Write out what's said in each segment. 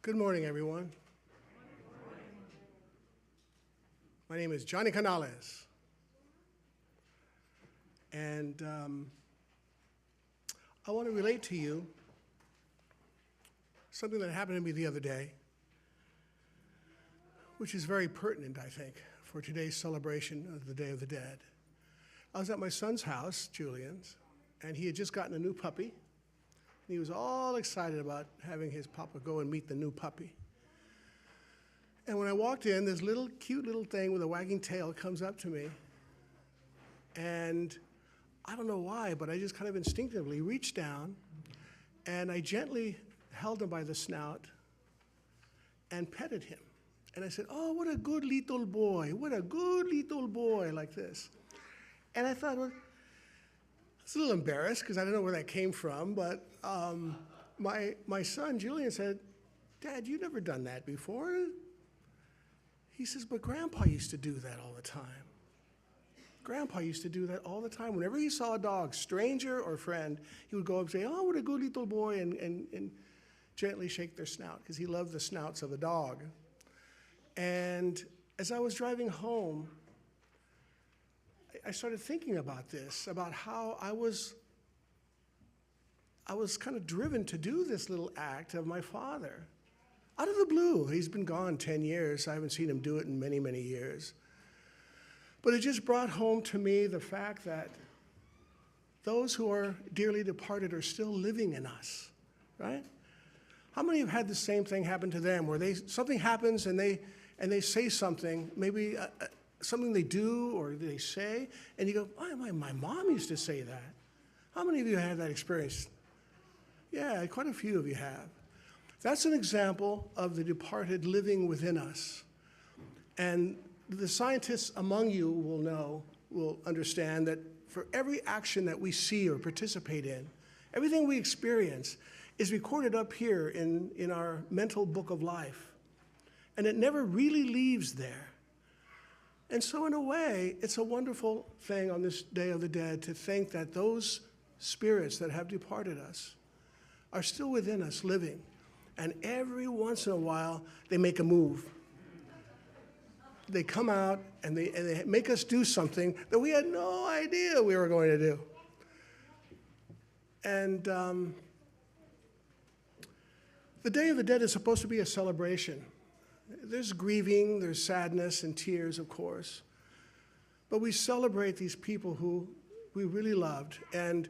Good morning, everyone. My name is Johnny Canales. And I want to relate to you something that happened to me the other day, which is very pertinent, I think, for today's celebration of the Day of the Dead. I was at my son's house, Julian's, and he had just gotten a new puppy. He was all excited about having his papa go and meet the new puppy. And when I walked in, this little cute little thing with a wagging tail comes up to me. And I don't know why, but I just kind of instinctively reached down and I gently held him by the snout and petted him. And I said, "Oh, what a good little boy, what a good little boy," like this. And I thought, well, I was a little embarrassed because I don't know where that came from, but my son, Julian, said, "Dad, you've never done that before." He says, "But Grandpa used to do that all the time. Grandpa used to do that all the time. Whenever he saw a dog, stranger or friend, he would go up and say, 'Oh, what a good little boy,' and gently shake their snout because he loved the snouts of the dog." And as I was driving home, I started thinking about this, about how I was kind of driven to do this little act of my father. Out of the blue. He's been gone 10 years. I haven't seen him do it in many, many years. But it just brought home to me the fact that those who are dearly departed are still living in us, right? How many have had the same thing happen to them, where something happens and they say something, maybe something they do or they say, and you go, "Oh, my mom used to say that." How many of you have that experience? Yeah, quite a few of you have. That's an example of the departed living within us. And the scientists among you will understand that for every action that we see or participate in, everything we experience is recorded up here in our mental book of life. And it never really leaves there. And so in a way, it's a wonderful thing on this Day of the Dead to think that those spirits that have departed us are still within us living. And every once in a while, they make a move. They come out and they make us do something that we had no idea we were going to do. And the Day of the Dead is supposed to be a celebration. There's grieving, there's sadness and tears, of course. But we celebrate these people who we really loved. And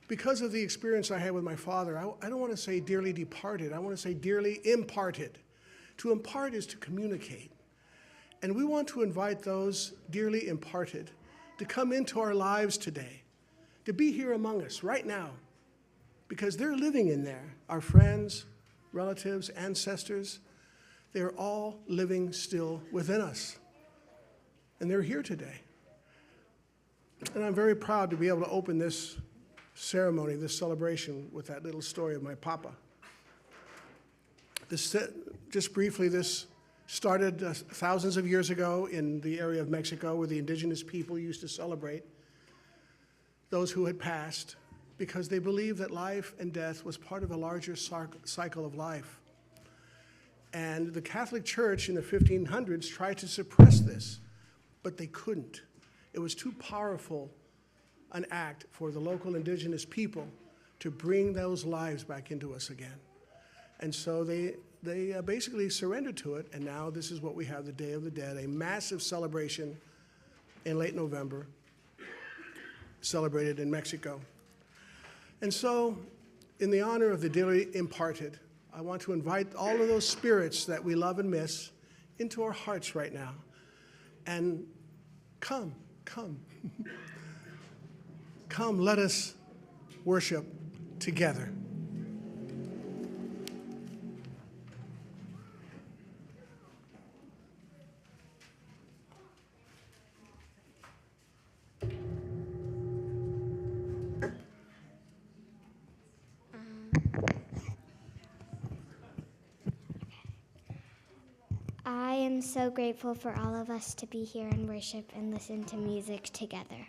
because of the experience I had with my father, I don't want to say dearly departed. I want to say dearly imparted. To impart is to communicate. And we want to invite those dearly imparted to come into our lives today, to be here among us right now, because they're living in there. Our friends, relatives, ancestors, they're all living still within us. And they're here today. And I'm very proud to be able to open this ceremony, this celebration, with that little story of my papa. Just briefly, this started thousands of years ago in the area of Mexico, where the indigenous people used to celebrate those who had passed because they believed that life and death was part of a larger cycle of life. And the Catholic Church in the 1500s tried to suppress this, but they couldn't. It was too powerful an act for the local indigenous people to bring those lives back into us again. And so they basically surrendered to it, and now this is what we have, the Day of the Dead, a massive celebration in late November, celebrated in Mexico. And so, in the honor of the dearly imparted, I want to invite all of those spirits that we love and miss into our hearts right now. And come. Come, let us worship together. I am so grateful for all of us to be here and worship and listen to music together.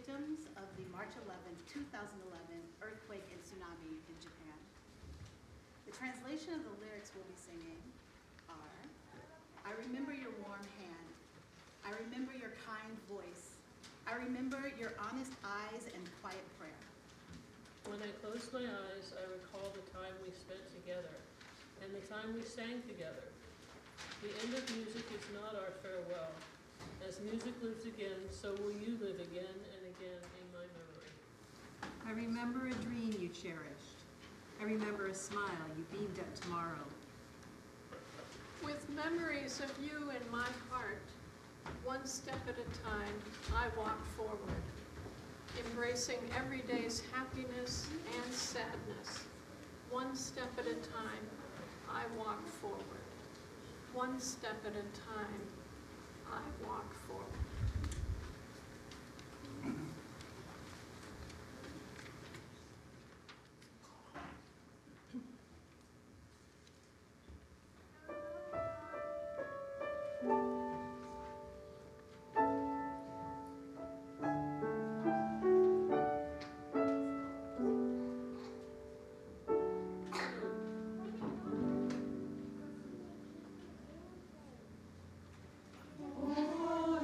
victims of the March 11, 2011 earthquake and tsunami in Japan. The translation of the lyrics we'll be singing are, I remember your warm hand. I remember your kind voice. I remember your honest eyes and quiet prayer. When I close my eyes, I recall the time we spent together and the time we sang together. The end of music is not our farewell. As music lives again, so will you live again and again in my memory. I remember a dream you cherished. I remember a smile you beamed at tomorrow. With memories of you in my heart, one step at a time, I walk forward, embracing every day's happiness and sadness. One step at a time, I walk forward. One step at a time, I walk forward. Oh,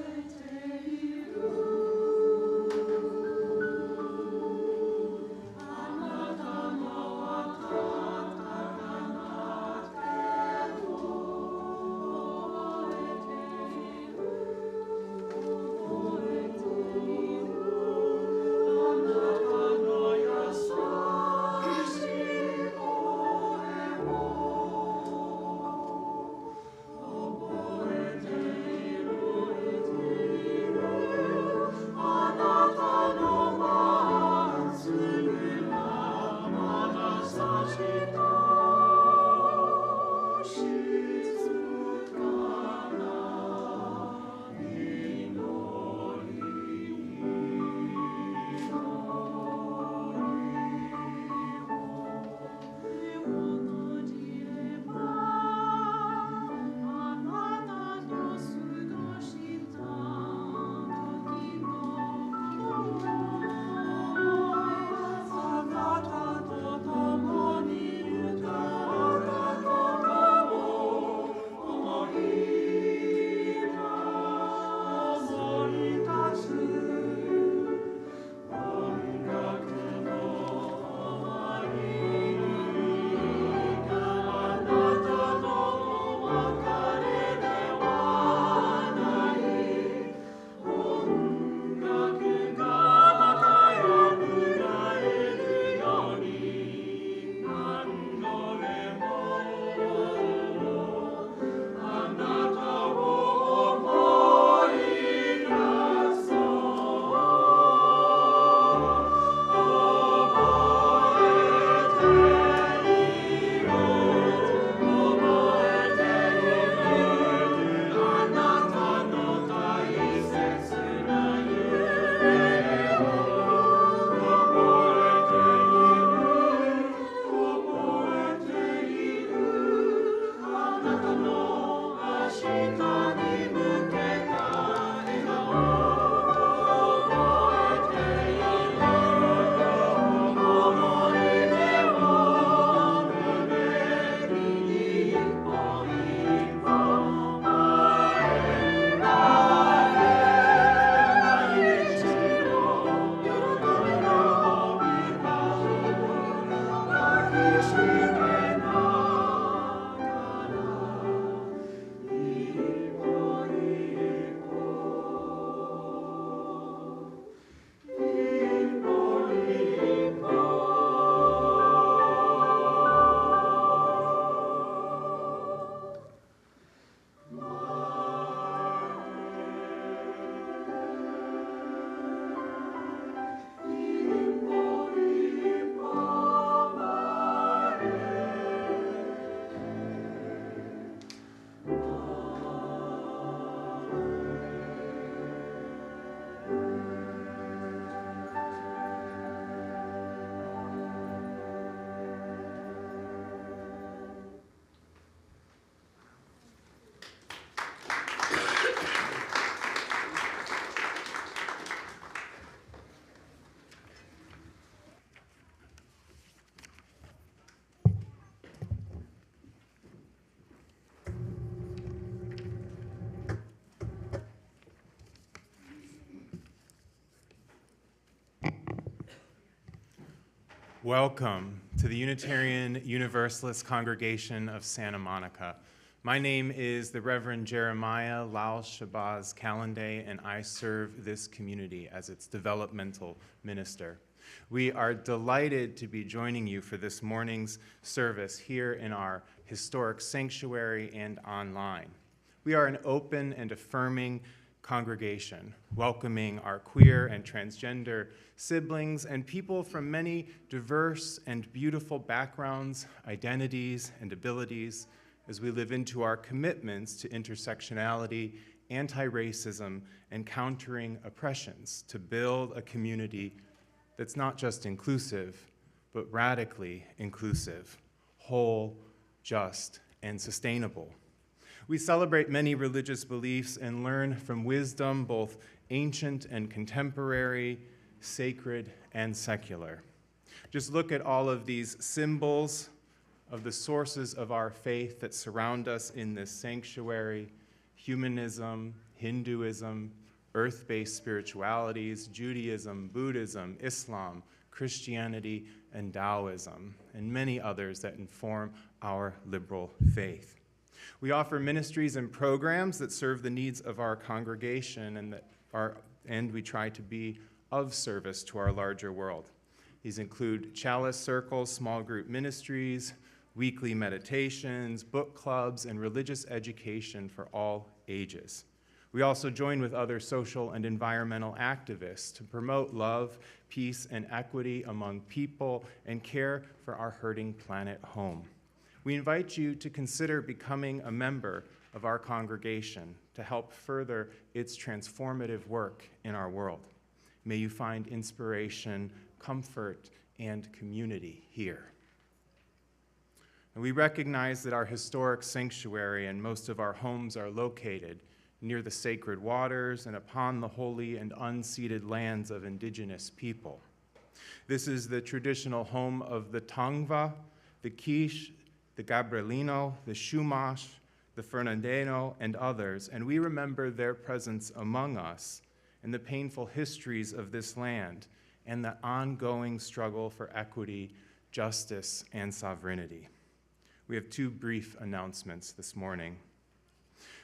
Welcome to the Unitarian Universalist Congregation of Santa Monica. My name is the Reverend Jeremiah Lal Shabazz Callanday, and I serve this community as its developmental minister. We are delighted to be joining you for this morning's service here in our historic sanctuary and online. We are an open and affirming congregation, welcoming our queer and transgender siblings and people from many diverse and beautiful backgrounds, identities, and abilities as we live into our commitments to intersectionality, anti-racism, and countering oppressions to build a community that's not just inclusive, but radically inclusive, whole, just, and sustainable. We celebrate many religious beliefs and learn from wisdom, both ancient and contemporary, sacred and secular. Just look at all of these symbols of the sources of our faith that surround us in this sanctuary: humanism, Hinduism, earth-based spiritualities, Judaism, Buddhism, Islam, Christianity, and Taoism, and many others that inform our liberal faith. We offer ministries and programs that serve the needs of our congregation and we try to be of service to our larger world. These include chalice circles, small group ministries, weekly meditations, book clubs, and religious education for all ages. We also join with other social and environmental activists to promote love, peace, and equity among people and care for our hurting planet home. We invite you to consider becoming a member of our congregation to help further its transformative work in our world. May you find inspiration, comfort, and community here. And we recognize that our historic sanctuary and most of our homes are located near the sacred waters and upon the holy and unceded lands of indigenous people. This is the traditional home of the Tongva, the Quiche, the Gabrielino, the Chumash, the Fernandino, and others, and we remember their presence among us and the painful histories of this land and the ongoing struggle for equity, justice, and sovereignty. We have two brief announcements this morning.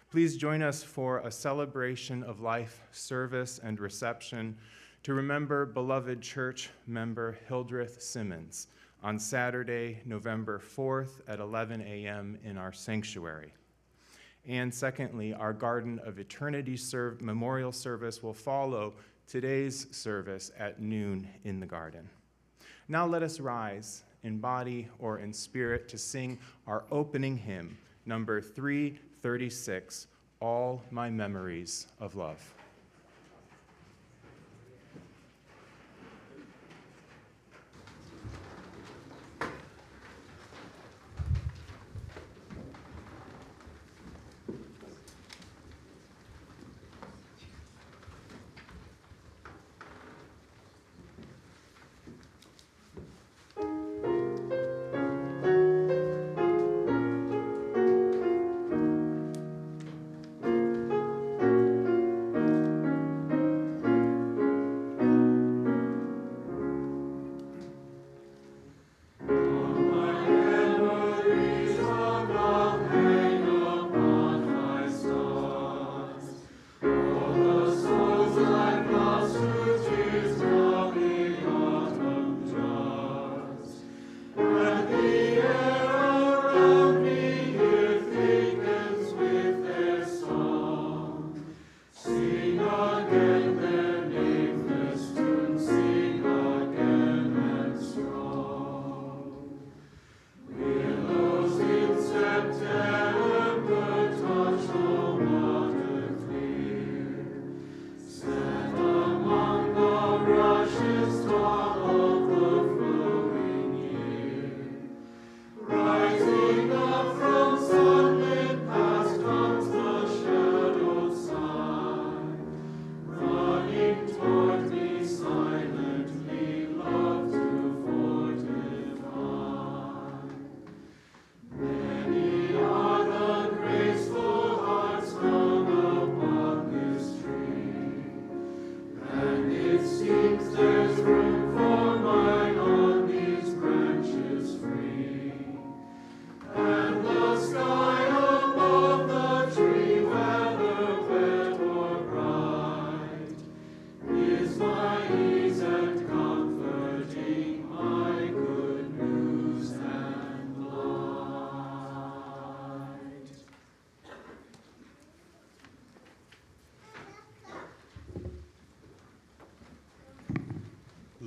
Please join us for a celebration of life, service, and reception to remember beloved church member Hildreth Simmons on Saturday, November 4th at 11 a.m. in our sanctuary. And secondly, our Garden of Eternity memorial service will follow today's service at noon in the garden. Now let us rise in body or in spirit to sing our opening hymn, number 336, All My Memories of Love.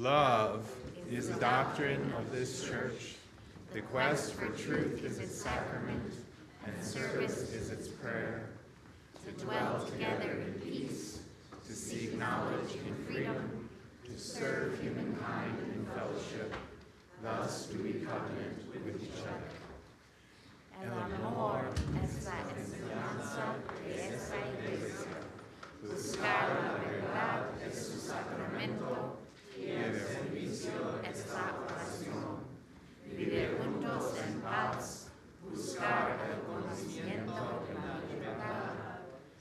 Love is the doctrine of this church. The quest for truth is its sacrament, and service is its prayer. To dwell together in peace, to seek knowledge in freedom, to serve humankind in fellowship. Thus do we covenant with each other. El amor es la esperanza de esta iglesia. Buscar la verdad es su sacramento y el servicio es la oración. Vivir juntos en paz, buscar el conocimiento de la libertad,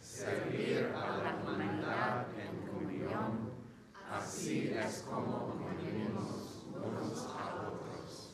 servir a la humanidad en comunión. Así es como convivimos unos a otros.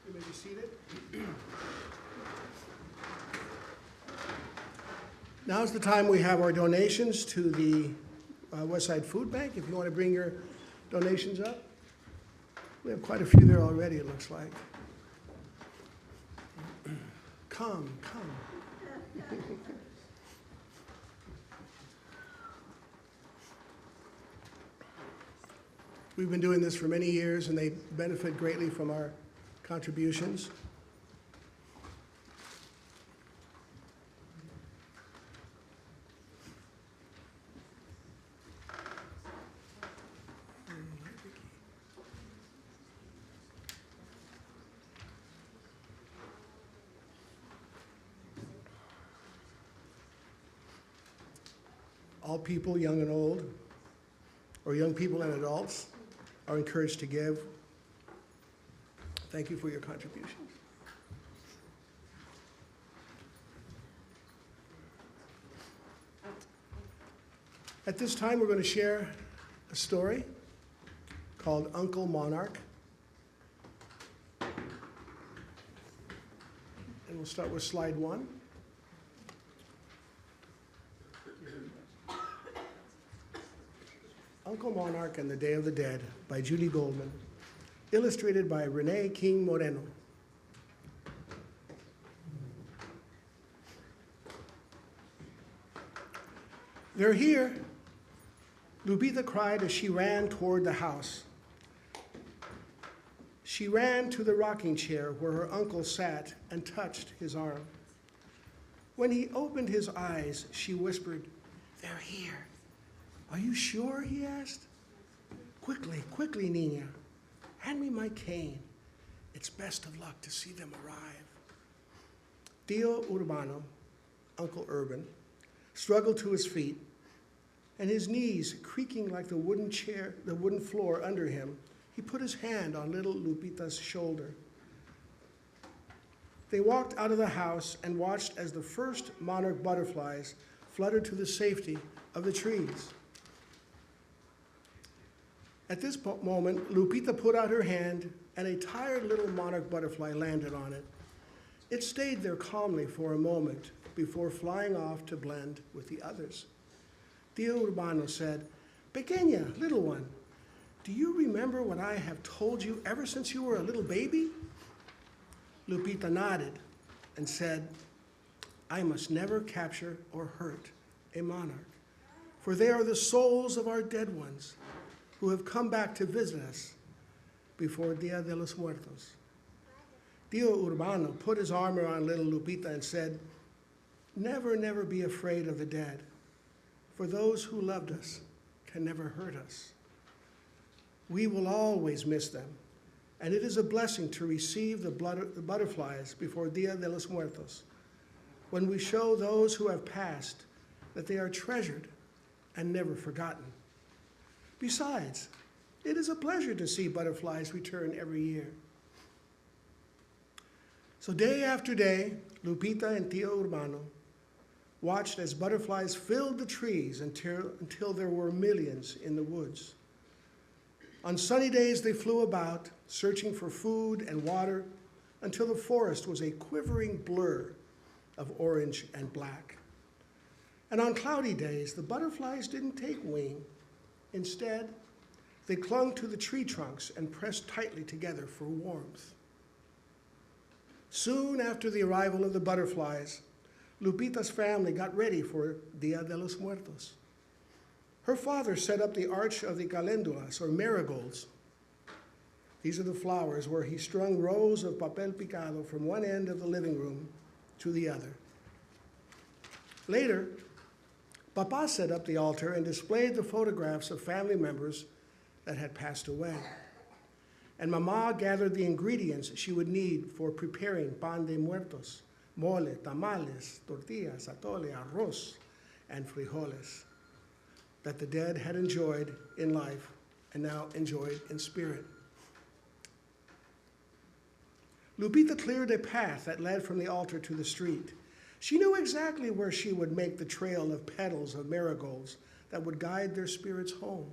You may be seated. Now's the time we have our donations to the Westside Food Bank. If you want to bring your donations up. We have quite a few there already, it looks like. Come. We've been doing this for many years, and they benefit greatly from our contributions. All people, young and old, or young people and adults, are encouraged to give. Thank you for your contributions. At this time, we're going to share a story called Uncle Monarch. And we'll start with slide 1. Uncle Monarch and the Day of the Dead by Judy Goldman, illustrated by Renee King Moreno. They're here, Lupita cried as she ran toward the house. She ran to the rocking chair where her uncle sat and touched his arm. When he opened his eyes, she whispered, "They're here." "Are you sure?" he asked. Quickly, Nina. Hand me my cane. It's best of luck to see them arrive." Tío Urbano, Uncle Urban, struggled to his feet, and his knees creaking like the wooden floor under him, he put his hand on little Lupita's shoulder. They walked out of the house and watched as the first monarch butterflies fluttered to the safety of the trees. At this moment, Lupita put out her hand, and a tired little monarch butterfly landed on it. It stayed there calmly for a moment before flying off to blend with the others. Tío Urbano said, "Pequeña, little one, do you remember what I have told you ever since you were a little baby?" Lupita nodded and said, "I must never capture or hurt a monarch, for they are the souls of our dead ones who have come back to visit us before Dia de los Muertos." Tío Urbano put his arm around little Lupita and said, Never be afraid of the dead, for those who loved us can never hurt us. We will always miss them, and it is a blessing to receive the butterflies before Dia de los Muertos, when we show those who have passed that they are treasured and never forgotten. Besides, it is a pleasure to see butterflies return every year. So day after day, Lupita and Tío Urbano watched as butterflies filled the trees until there were millions in the woods. On sunny days, they flew about, searching for food and water, until the forest was a quivering blur of orange and black. And on cloudy days, the butterflies didn't take wing. Instead, they clung to the tree trunks and pressed tightly together for warmth. Soon after the arrival of the butterflies, Lupita's family got ready for Dia de los Muertos. Her father set up the arch of the calendulas, or marigolds. These are the flowers where he strung rows of papel picado from one end of the living room to the other. Later, Papa set up the altar and displayed the photographs of family members that had passed away. And Mama gathered the ingredients she would need for preparing pan de muertos, mole, tamales, tortillas, atole, arroz, and frijoles that the dead had enjoyed in life and now enjoyed in spirit. Lupita cleared a path that led from the altar to the street. She knew exactly where she would make the trail of petals of marigolds that would guide their spirits home.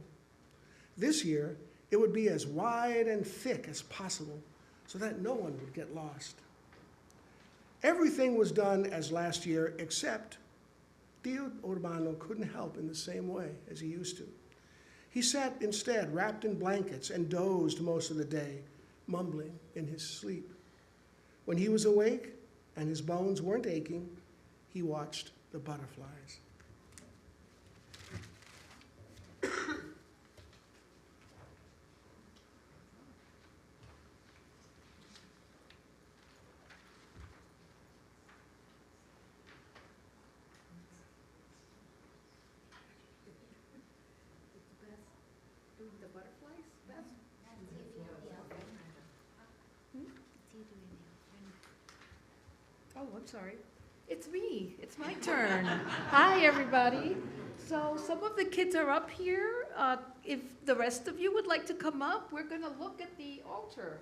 This year, it would be as wide and thick as possible so that no one would get lost. Everything was done as last year, except Tio Urbano couldn't help in the same way as he used to. He sat instead wrapped in blankets and dozed most of the day, mumbling in his sleep. When he was awake and his bones weren't aching, he watched the butterflies. Oh, I'm sorry. It's me. It's my turn. Hi, everybody. So some of the kids are up here. If the rest of you would like to come up, we're going to look at the altar.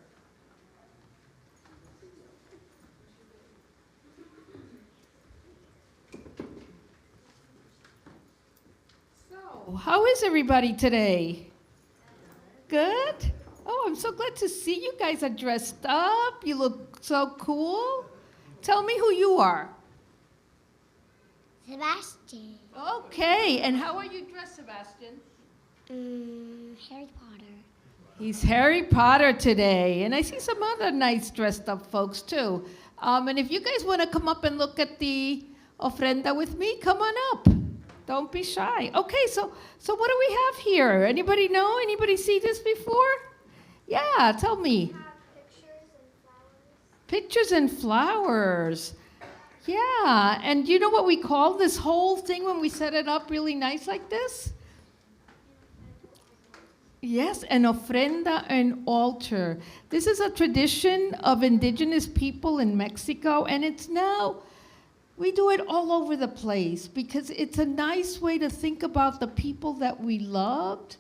So, how is everybody today? Good? Oh, I'm so glad to see you guys are dressed up. You look so cool. Tell me who you are. Sebastian. Okay, and how are you dressed, Sebastian? Harry Potter. He's Harry Potter today, and I see some other nice dressed up folks too. And if you guys want to come up and look at the ofrenda with me, come on up. Don't be shy. Okay, so what do we have here? Anybody know? Anybody see this before? Yeah, tell me. Pictures and flowers. Yeah, and you know what we call this whole thing when we set it up really nice like this? Yes, an ofrenda, an altar. This is a tradition of indigenous people in Mexico, and it's now, we do it all over the place because it's a nice way to think about the people that we loved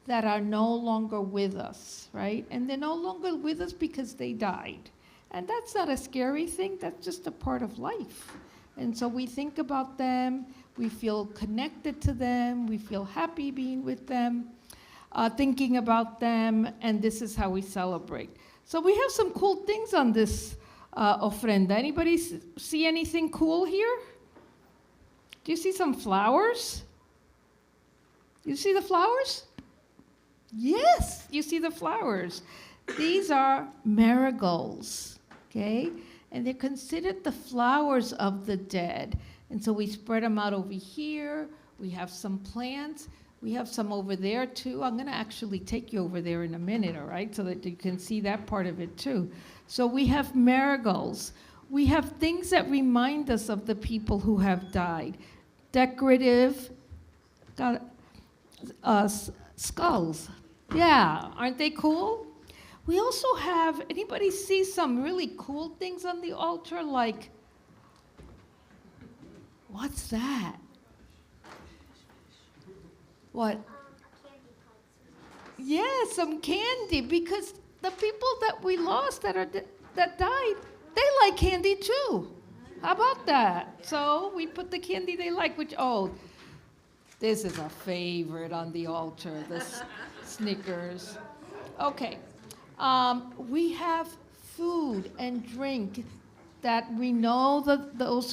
that are no longer with us, right? And they're no longer with us because they died. And that's not a scary thing, that's just a part of life. And so we think about them, we feel connected to them, we feel happy being with them, thinking about them, and this is how we celebrate. So we have some cool things on this ofrenda. Anybody see anything cool here? Do you see some flowers? You see the flowers? Yes, you see the flowers. These are marigolds, okay? And they're considered the flowers of the dead. And so we spread them out over here. We have some plants. We have some over there too. I'm gonna actually take you over there in a minute, all right? So that you can see that part of it too. So we have marigolds. We have things that remind us of the people who have died. Decorative, skulls. Yeah, aren't they cool? We also have, anybody see some really cool things on the altar? Like, what's that? What? Yeah, some candy, because the people that we lost that died, they like candy too. How about that? So we put the candy they like, which, oh, this is a favorite on the altar, the Snickers. Okay. We have food and drink that we know that those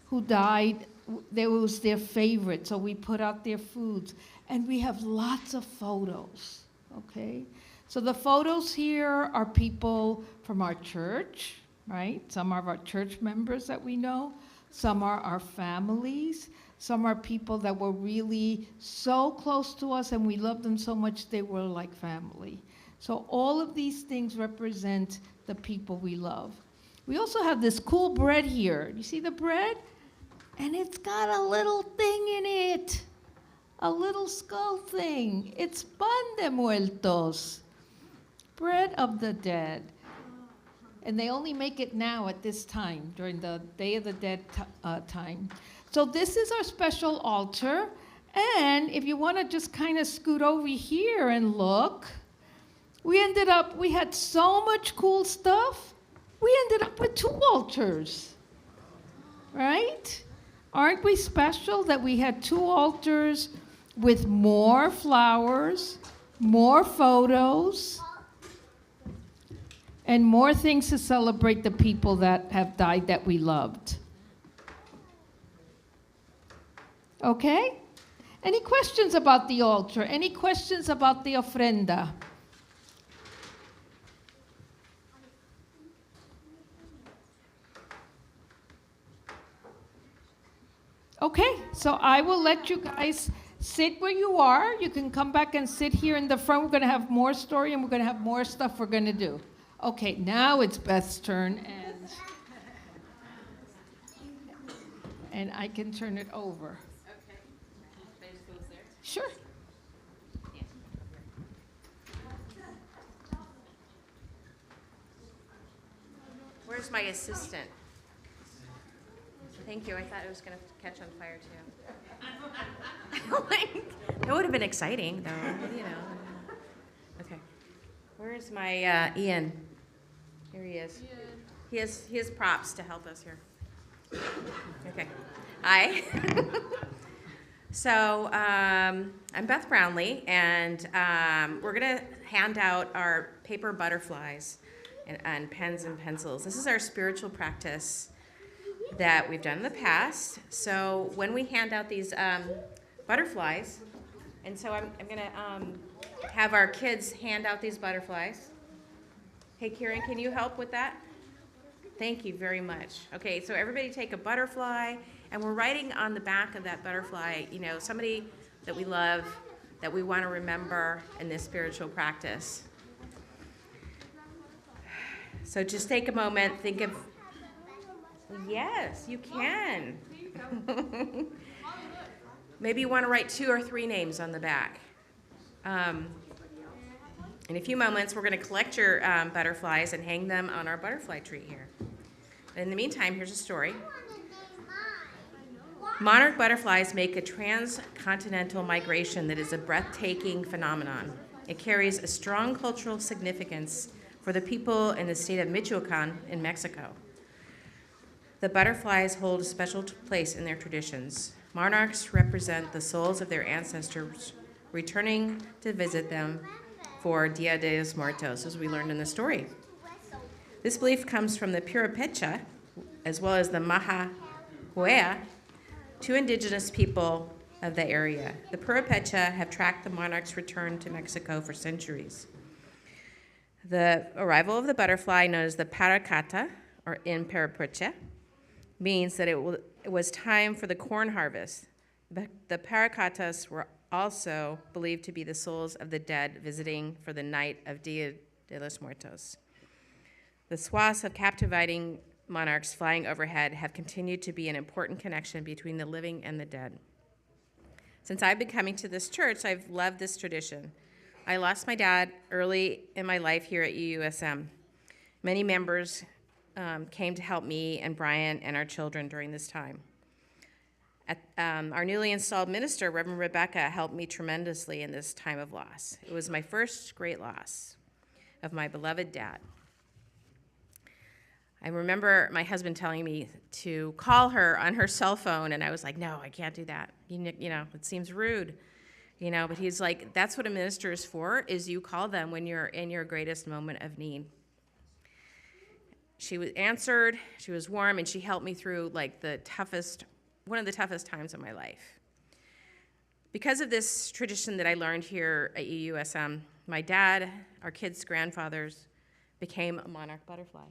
who died, that was their favorite, so we put out their foods. And we have lots of photos, okay? So the photos here are people from our church, right? Some are our church members that we know. Some are our families. Some are people that were really so close to us and we loved them so much they were like family. So all of these things represent the people we love. We also have this cool bread here. You see the bread? And it's got a little thing in it, a little skull thing. It's pan de muertos, bread of the dead. And they only make it now at this time, during the Day of the Dead time. So this is our special altar. And if you want to just kind of scoot over here and look, we had so much cool stuff, we ended up with 2 altars, right? Aren't we special that we had 2 altars with more flowers, more photos, and more things to celebrate the people that have died that we loved? Okay? Any questions about the altar? Any questions about the ofrenda? Okay, so I will let you guys sit where you are. You can come back and sit here in the front. We're going to have more story and we're going to have more stuff we're going to do. Okay, now it's Beth's turn, and I can turn it over. Okay. Can I just go there? Sure. Yeah. Where's my assistant? Thank you. I thought it was going to catch on fire too. That would have been exciting, though. You know. Okay. Where's my Ian? Here he is. He has props to help us here. Okay. Hi. So I'm Beth Brownlee, and we're going to hand out our paper butterflies and pens and pencils. This is our spiritual practice that we've done in the past. So when we hand out these butterflies, and so I'm going to have our kids hand out these butterflies. Hey, Kieran, can you help with that? Thank you very much. Okay, so everybody take a butterfly, and we're writing on the back of that butterfly, you know, somebody that we love, that we want to remember in this spiritual practice. So just take a moment, think of, yes, you can. Maybe you want to write 2 or 3 names on the back. In a few moments, we're going to collect your butterflies and hang them on our butterfly tree here. In the meantime, here's a story. Monarch butterflies make a transcontinental migration that is a breathtaking phenomenon. It carries a strong cultural significance for the people in the state of Michoacan in Mexico. The butterflies hold a special place in their traditions. Monarchs represent the souls of their ancestors returning to visit them for Dia de los Muertos, as we learned in the story. This belief comes from the Purepecha, as well as the Mahahuea, 2 indigenous people of the area. The Purepecha have tracked the monarch's return to Mexico for centuries. The arrival of the butterfly, known as the Paracata, or in Purepecha, means that it was time for the corn harvest. The Paracatas were also believed to be the souls of the dead visiting for the night of Dia de los Muertos. The swaths of captivating monarchs flying overhead have continued to be an important connection between the living and the dead. Since I've been coming to this church, I've loved this tradition. I lost my dad early in my life here at UUSM. Many members came to help me and Brian and our children during this time. Our newly installed minister, Reverend Rebecca, helped me tremendously in this time of loss. It was my first great loss of my beloved dad. I remember my husband telling me to call her on her cell phone, and I was like, no, I can't do that. You know, it seems rude. You know, but he's like, that's what a minister is for, is you call them when you're in your greatest moment of need. She was answered, she was warm, and she helped me through like one of the toughest times of my life. Because of this tradition that I learned here at UUSM, my dad, our kids' grandfathers, became a monarch butterfly.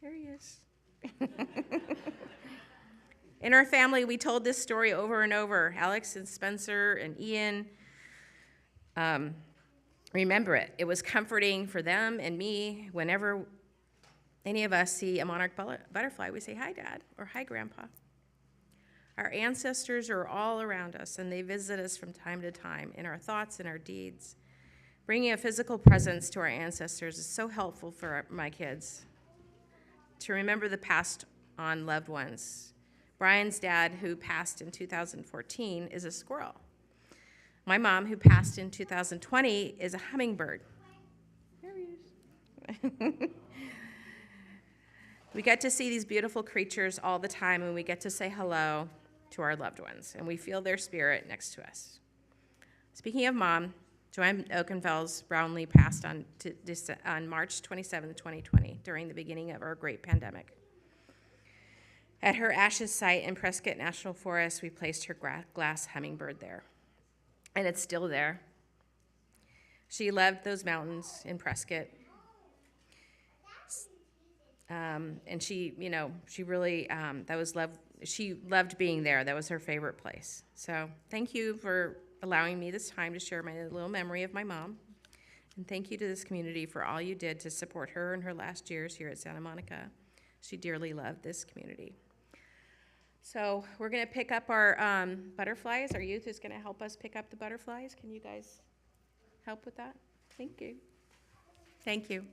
There he is. In our family, we told this story over and over. Alex and Spencer and Ian remember it. It was comforting for them and me. Whenever any of us see a monarch butterfly, we say, hi, Dad, or hi, Grandpa. Our ancestors are all around us, and they visit us from time to time in our thoughts and our deeds. Bringing a physical presence to our ancestors is so helpful for my kids to remember the passed on loved ones. Brian's dad, who passed in 2014, is a squirrel. My mom, who passed in 2020, is a hummingbird. There he is. We get to see these beautiful creatures all the time, and we get to say hello to our loved ones, and we feel their spirit next to us. Speaking of Mom, Joanne Oakenfels Brownlee passed on March 27, 2020, during the beginning of our great pandemic. At her ashes site in Prescott National Forest, we placed her glass hummingbird there, and it's still there. She loved those mountains in Prescott, and she, you know, she really, she loved being there. That was her favorite place. So thank you for allowing me this time to share my little memory of my mom. And thank you to this community for all you did to support her in her last years here at Santa Monica. She dearly loved this community. So we're going to pick up our butterflies. Our youth is going to help us pick up the butterflies. Can you guys help with that? Thank you. Thank you.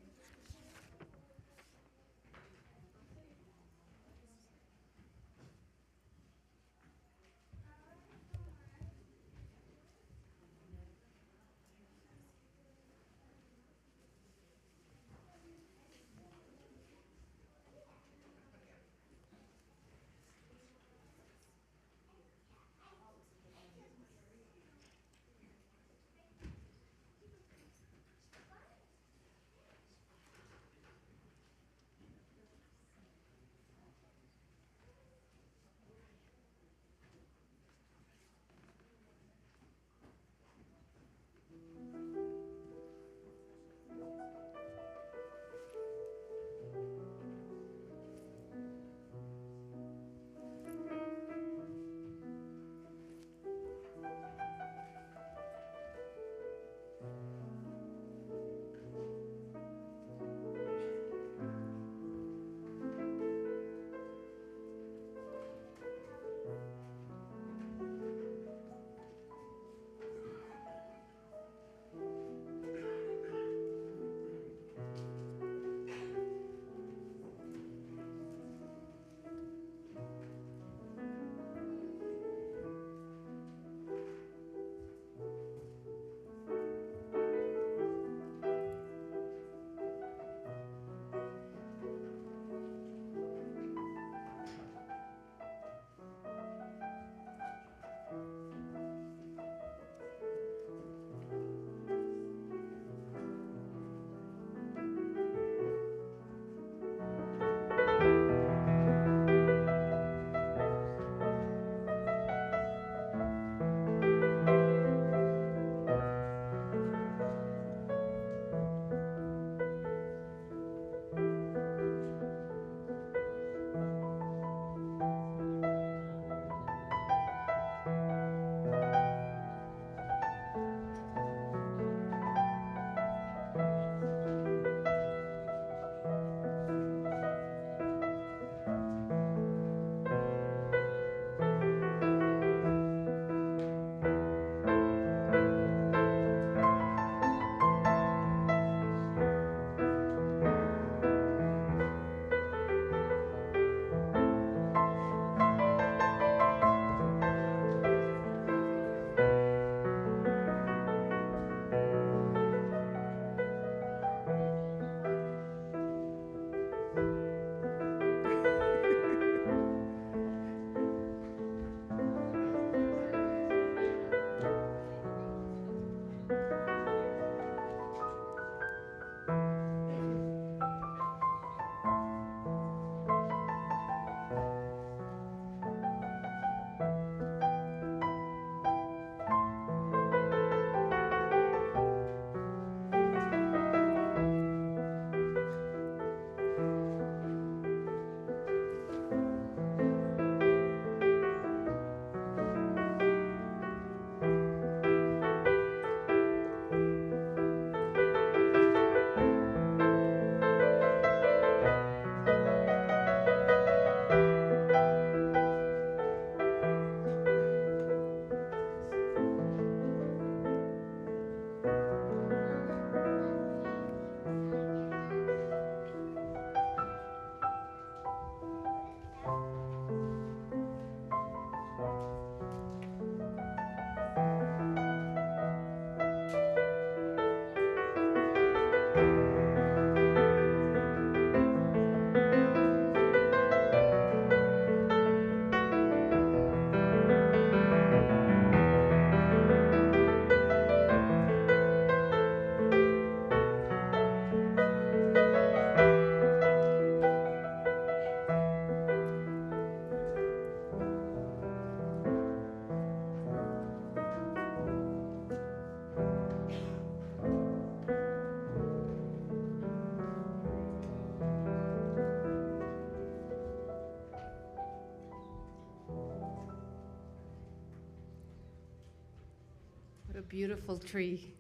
beautiful tree.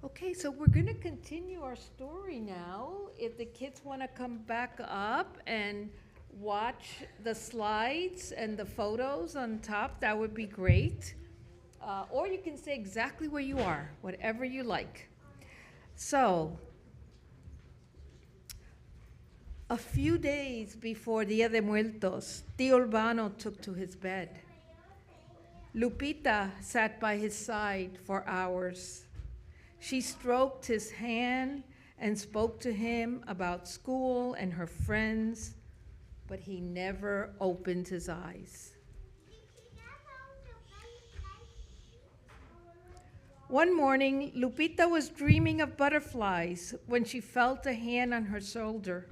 Okay, so we're going to continue our story now. If the kids want to come back up and watch the slides and the photos on top, that would be great. Or you can stay exactly where you are, whatever you like. So, a few days before Dia de Muertos, Tío Urbano took to his bed. Lupita sat by his side for hours. She stroked his hand and spoke to him about school and her friends, but he never opened his eyes. One morning, Lupita was dreaming of butterflies when she felt a hand on her shoulder.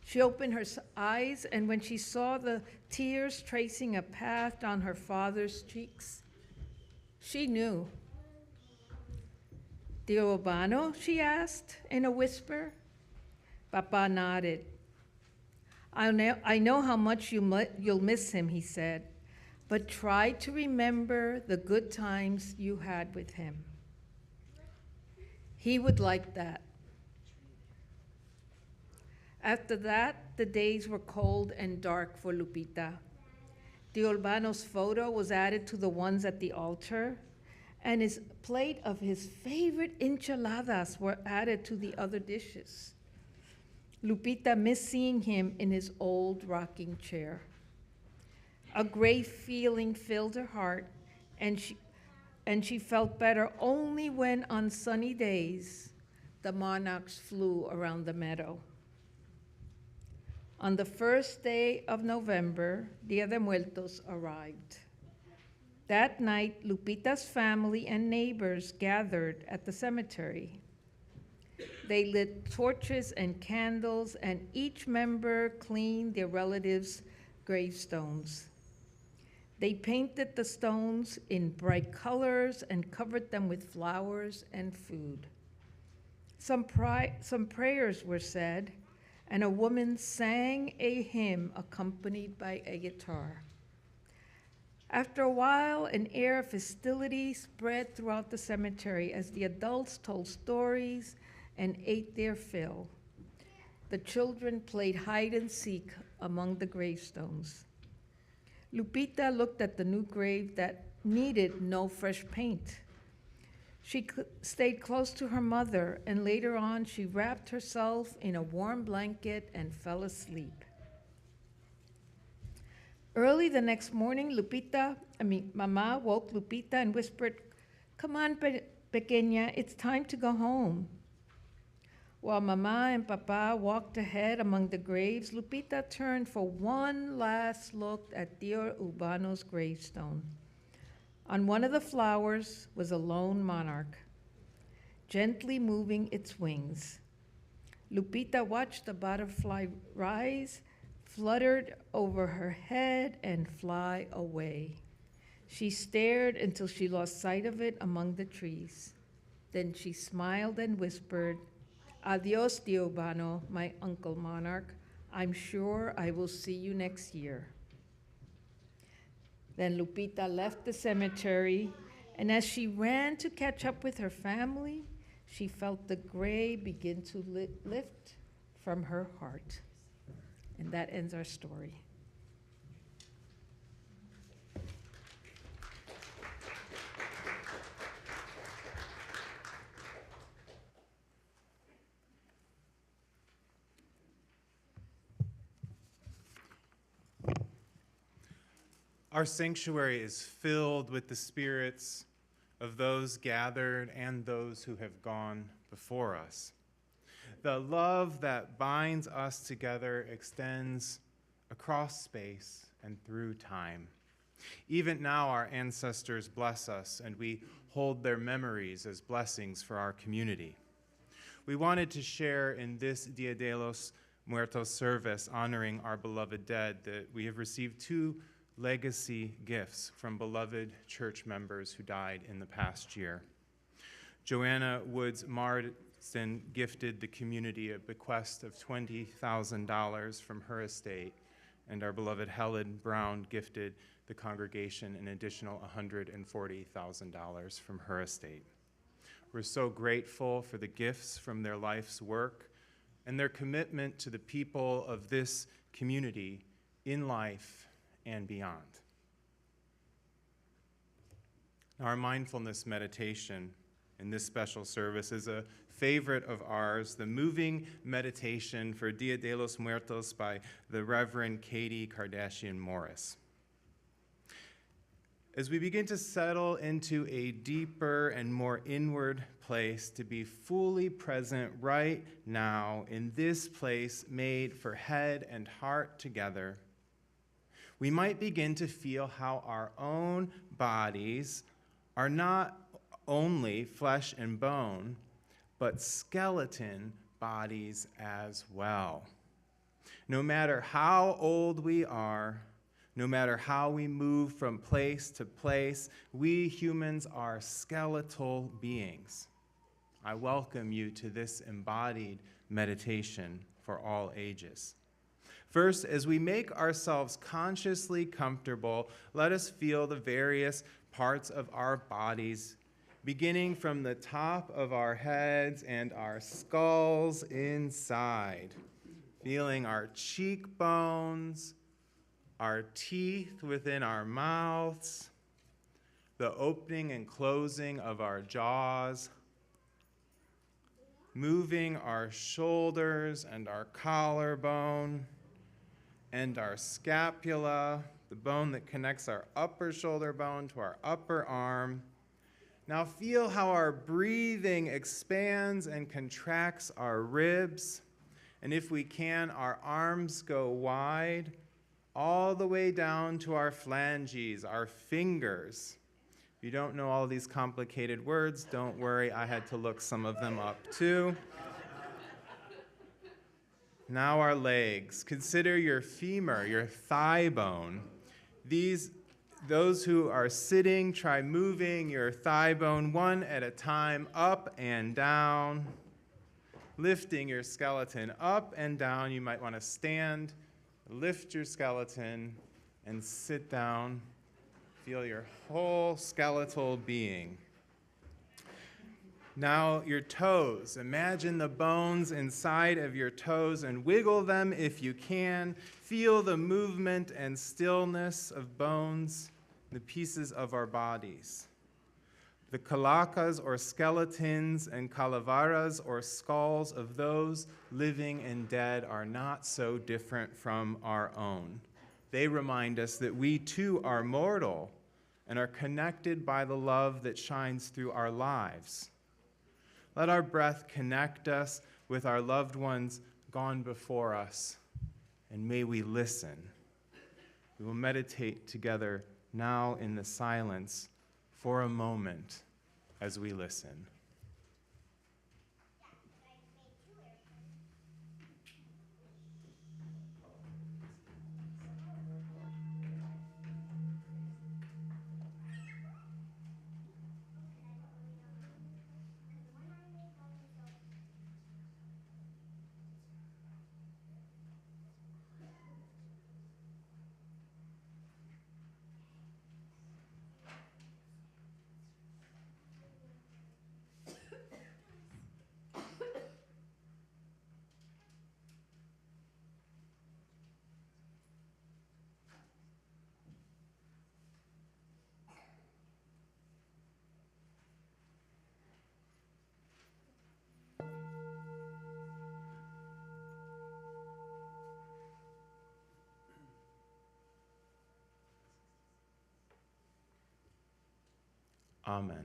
She opened her eyes, and when she saw the tears tracing a path down her father's cheeks, she knew. Tío Urbano, she asked in a whisper. Papa nodded. I know how much you'll miss him, he said, but try to remember the good times you had with him. He would like that. After that, the days were cold and dark for Lupita. Tío Urbano's photo was added to the ones at the altar, and his plate of his favorite enchiladas were added to the other dishes. Lupita missed seeing him in his old rocking chair. A great feeling filled her heart, and she felt better only when on sunny days the monarchs flew around the meadow. On the first day of November, Dia de Muertos arrived. That night, Lupita's family and neighbors gathered at the cemetery. They lit torches and candles, and each member cleaned their relatives' gravestones. They painted the stones in bright colors and covered them with flowers and food. Some prayers were said, and a woman sang a hymn accompanied by a guitar. After a while, an air of festivity spread throughout the cemetery as the adults told stories and ate their fill. The children played hide and seek among the gravestones. Lupita looked at the new grave that needed no fresh paint. She stayed close to her mother, and later on she wrapped herself in a warm blanket and fell asleep. Early the next morning, Mama woke Lupita and whispered, "Come on, pequeña, it's time to go home." While Mama and Papa walked ahead among the graves, Lupita turned for one last look at Tío Urbano's gravestone. On one of the flowers was a lone monarch, gently moving its wings. Lupita watched the butterfly rise, fluttered over her head, and fly away. She stared until she lost sight of it among the trees. Then she smiled and whispered, "Adios, Tío Urbano, my uncle monarch. I'm sure I will see you next year." Then Lupita left the cemetery, and as she ran to catch up with her family, she felt the gray begin to lift from her heart. And that ends our story. Our sanctuary is filled with the spirits of those gathered and those who have gone before us. The love that binds us together extends across space and through time. Even now, our ancestors bless us, and we hold their memories as blessings for our community. We wanted to share in this Dia de los Muertos service honoring our beloved dead that we have received two legacy gifts from beloved church members who died in the past year. Joanna Woods Marsden gifted the community a bequest of $20,000 from her estate, and our beloved Helen Brown gifted the congregation an additional $140,000 from her estate. We're so grateful for the gifts from their life's work and their commitment to the people of this community in life and beyond. Our mindfulness meditation in this special service is a favorite of ours, the moving meditation for Dia de los Muertos by the Reverend Katie Kardashian Morris. As we begin to settle into a deeper and more inward place to be fully present right now in this place made for head and heart together, we might begin to feel how our own bodies are not only flesh and bone, but skeleton bodies as well. No matter how old we are, no matter how we move from place to place, we humans are skeletal beings. I welcome you to this embodied meditation for all ages. First, as we make ourselves consciously comfortable, let us feel the various parts of our bodies, beginning from the top of our heads and our skulls inside, feeling our cheekbones, our teeth within our mouths, the opening and closing of our jaws, moving our shoulders and our collarbone, and our scapula, the bone that connects our upper shoulder bone to our upper arm. Now feel how our breathing expands and contracts our ribs, and if we can, our arms go wide, all the way down to our phalanges, our fingers. If you don't know all these complicated words, don't worry, I had to look some of them up too. Now our legs. Consider your femur, your thigh bone. Those who are sitting, try moving your thigh bone one at a time, up and down, lifting your skeleton up and down. You might want to stand, lift your skeleton, and sit down. Feel your whole skeletal being. Now your toes. Imagine the bones inside of your toes and wiggle them if you can. Feel the movement and stillness of bones, the pieces of our bodies. The calacas or skeletons and calaveras or skulls of those living and dead are not so different from our own. They remind us that we too are mortal and are connected by the love that shines through our lives. Let our breath connect us with our loved ones gone before us, and may we listen. We will meditate together now in the silence for a moment as we listen. Amen.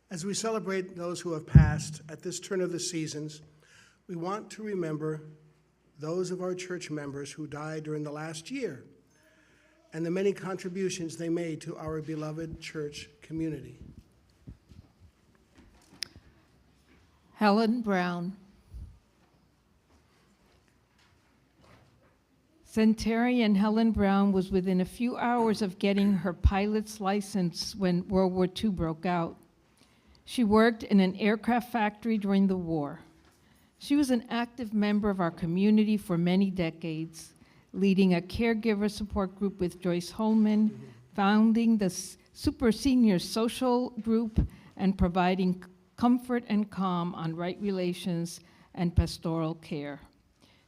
As we celebrate those who have passed at this turn of the seasons, we want to remember those of our church members who died during the last year and the many contributions they made to our beloved church community. Helen Brown. Centurion Helen Brown was within a few hours of getting her pilot's license when World War II broke out. She worked in an aircraft factory during the war. She was an active member of our community for many decades, leading a caregiver support group with Joyce Holman, founding the Super Senior Social Group, and providing comfort and calm on right relations and pastoral care.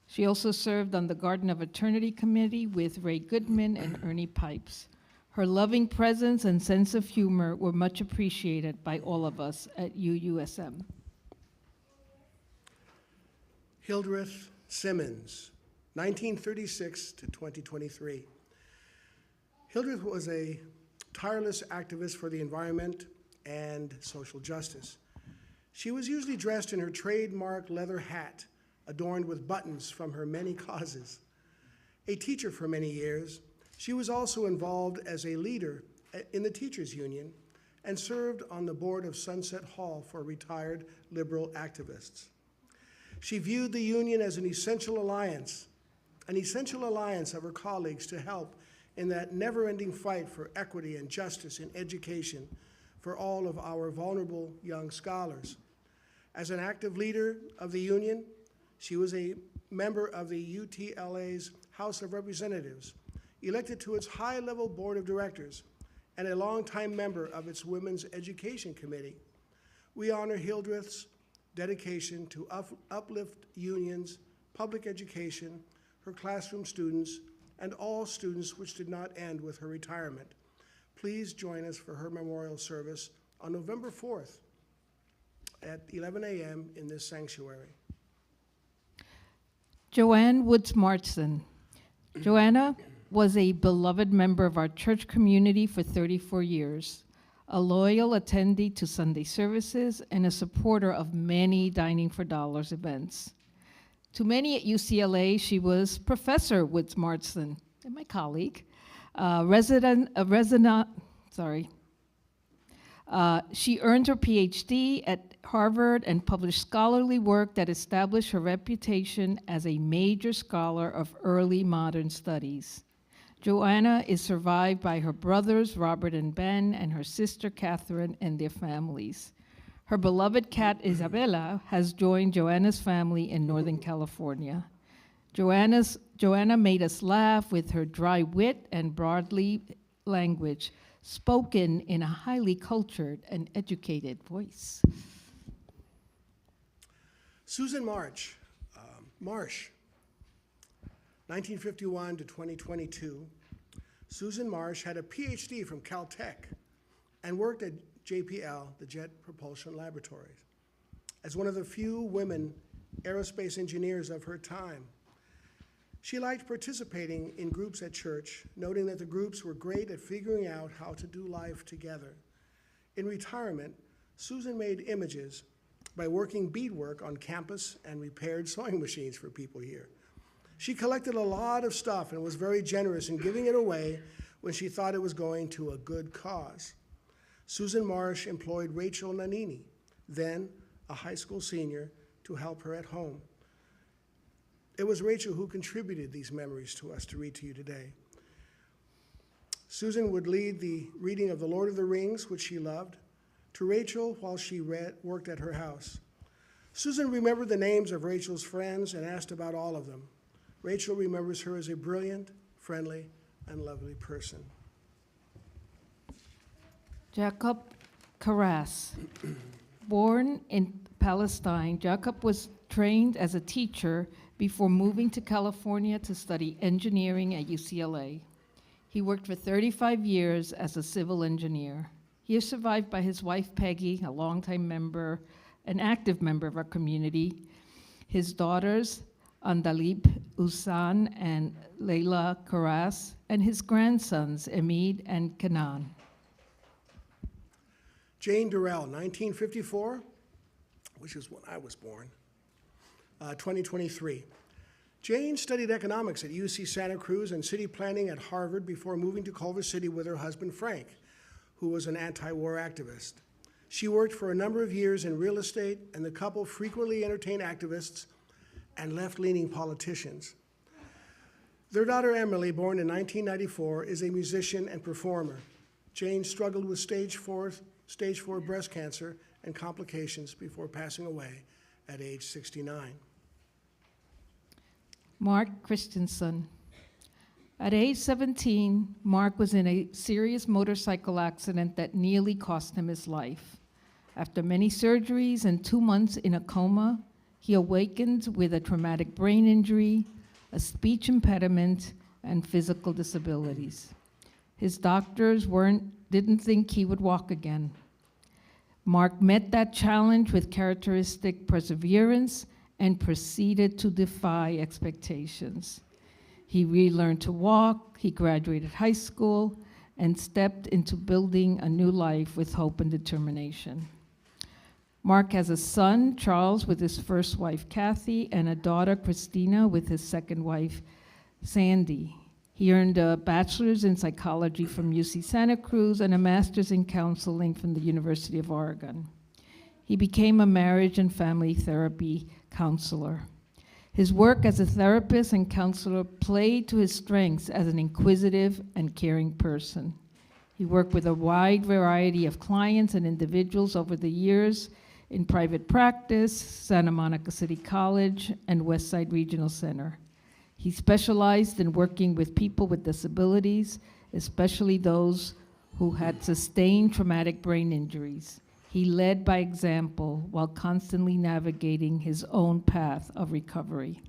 She also served on the Garden of Eternity Committee with Ray Goodman and Ernie Pipes. Her loving presence and sense of humor were much appreciated by all of us at UUSM. Hildreth Simmons, 1936 to 2023. Hildreth was a tireless activist for the environment and social justice. She was usually dressed in her trademark leather hat, adorned with buttons from her many causes. A teacher for many years, she was also involved as a leader in the teachers' union and served on the board of Sunset Hall for retired liberal activists. She viewed the union as an essential alliance of her colleagues to help in that never-ending fight for equity and justice in education for all of our vulnerable young scholars. As an active leader of the union, she was a member of the UTLA's House of Representatives, elected to its high-level board of directors, and a longtime member of its Women's Education Committee. We honor Hildreth's dedication to uplift unions, public education, her classroom students, and all students, which did not end with her retirement. Please join us for her memorial service on November 4th at 11 a.m. in this sanctuary. Joanne Woods Martson. Joanna was a beloved member of our church community for 34 years, a loyal attendee to Sunday services, and a supporter of many Dining for Dollars events. To many at UCLA, she was Professor Woods Martson, and my colleague, she earned her PhD at Harvard and published scholarly work that established her reputation as a major scholar of early modern studies. Joanna is survived by her brothers, Robert and Ben, and her sister, Catherine, and their families. Her beloved cat, Isabella, has joined Joanna's family in Northern California. Joanna made us laugh with her dry wit and broadly language, spoken in a highly cultured and educated voice. Susan Marsh, 1951 to 2022. Susan Marsh had a PhD from Caltech and worked at JPL, the Jet Propulsion Laboratories, as one of the few women aerospace engineers of her time. She liked participating in groups at church, noting that the groups were great at figuring out how to do life together. In retirement, Susan made images by working beadwork on campus and repaired sewing machines for people here. She collected a lot of stuff and was very generous in giving it away when she thought it was going to a good cause. Susan Marsh employed Rachel Nanini, then a high school senior, to help her at home. It was Rachel who contributed these memories to us to read to you today. Susan would lead the reading of The Lord of the Rings, which she loved, to Rachel while she worked at her house. Susan remembered the names of Rachel's friends and asked about all of them. Rachel remembers her as a brilliant, friendly, and lovely person. Jacob Karas. Born in Palestine, Jacob was trained as a teacher before moving to California to study engineering at UCLA. He worked for 35 years as a civil engineer. He is survived by his wife, Peggy, a longtime member, an active member of our community, his daughters, Andalib Usan and Leila Karas, and his grandsons, Emid and Kanan. Jane Durrell, 1954, which is when I was born, 2023. Jane studied economics at UC Santa Cruz and city planning at Harvard before moving to Culver City with her husband, Frank, who was an anti-war activist. She worked for a number of years in real estate, and the couple frequently entertained activists and left-leaning politicians. Their daughter, Emily, born in 1994, is a musician and performer. Jane struggled with stage 4 breast cancer and complications before passing away at age 69. Mark Christensen. At age 17, Mark was in a serious motorcycle accident that nearly cost him his life. After many surgeries and 2 months in a coma, he awakened with a traumatic brain injury, a speech impediment, and physical disabilities. His doctors didn't think he would walk again. Mark met that challenge with characteristic perseverance and proceeded to defy expectations. He relearned to walk, he graduated high school, and stepped into building a new life with hope and determination. Mark has a son, Charles, with his first wife, Kathy, and a daughter, Christina, with his second wife, Sandy. He earned a bachelor's in psychology from UC Santa Cruz and a master's in counseling from the University of Oregon. He became a marriage and family therapy counselor. His work as a therapist and counselor played to his strengths as an inquisitive and caring person. He worked with a wide variety of clients and individuals over the years in private practice, Santa Monica City College, and Westside Regional Center. He specialized in working with people with disabilities, especially those who had sustained traumatic brain injuries. He led by example while constantly navigating his own path of recovery.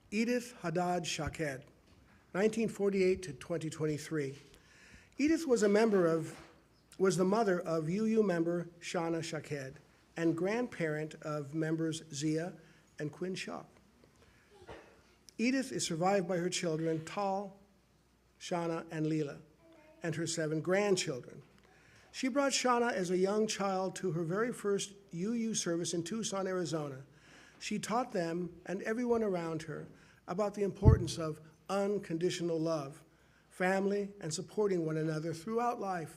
Edith Haddad Shaked, 1948 to 2023. Edith was the mother of UU member Shauna Shaked and grandparent of members Zia and Quinn Shock. Edith is survived by her children, Tal, Shauna, and Leela, and her 7 grandchildren. She brought Shauna as a young child to her very first UU service in Tucson, Arizona. She taught them and everyone around her about the importance of unconditional love, family, and supporting one another throughout life.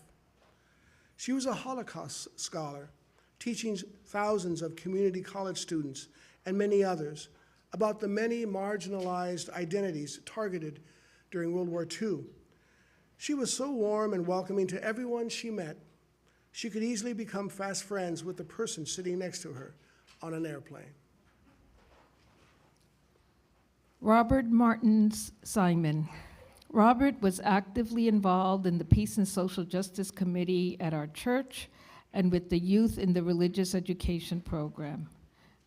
She was a Holocaust scholar, teaching thousands of community college students and many others about the many marginalized identities targeted during World War II. She was so warm and welcoming to everyone she met, she could easily become fast friends with the person sitting next to her on an airplane. Robert Martins Simon. Robert was actively involved in the Peace and Social Justice Committee at our church and with the youth in the religious education program.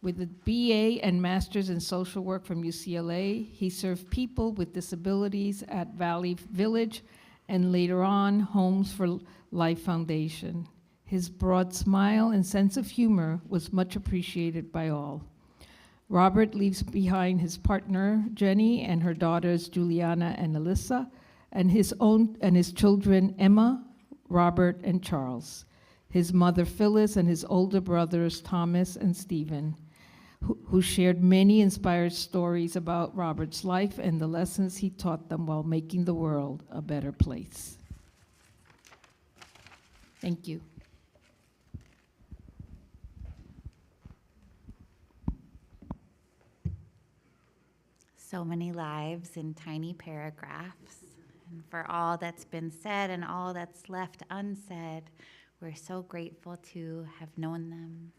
With a BA and Master's in Social Work from UCLA, he served people with disabilities at Valley Village and later on, Homes for Life Foundation. His broad smile and sense of humor was much appreciated by all. Robert leaves behind his partner, Jenny, and her daughters, Juliana and Alyssa, and his children, Emma, Robert, and Charles. His mother, Phyllis, and his older brothers, Thomas and Stephen, who shared many inspired stories about Robert's life and the lessons he taught them while making the world a better place. Thank you. So many lives in tiny paragraphs. And for all that's been said and all that's left unsaid, we're so grateful to have known them.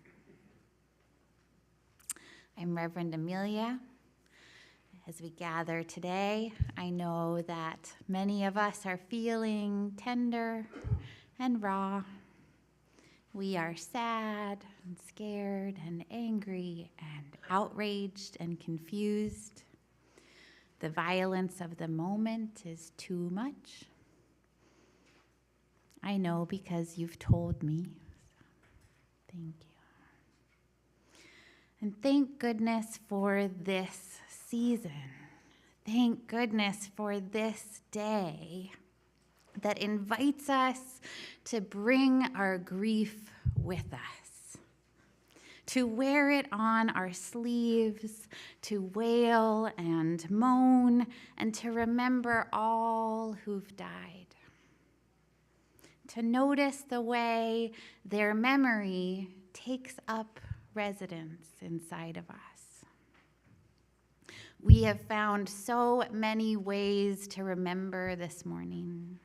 I'm Reverend Amelia. As we gather today, I know that many of us are feeling tender and raw. We are sad and scared and angry and outraged and confused. The violence of the moment is too much. I know because you've told me. Thank you. And thank goodness for this season. Thank goodness for this day that invites us to bring our grief with us, to wear it on our sleeves, to wail and moan, and to remember all who've died. To notice the way their memory takes up residence inside of us. We have found so many ways to remember this morning.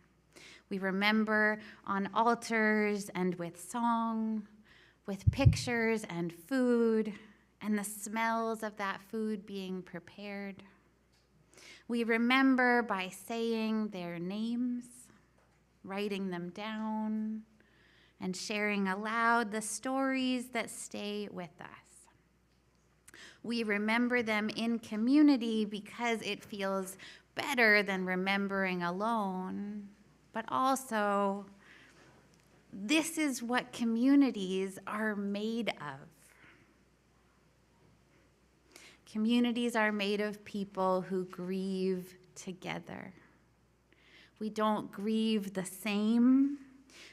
We remember on altars and with song, with pictures and food, and the smells of that food being prepared. We remember by saying their names, writing them down, and sharing aloud the stories that stay with us. We remember them in community because it feels better than remembering alone, but also this is what communities are made of. Communities are made of people who grieve together. We don't grieve the same.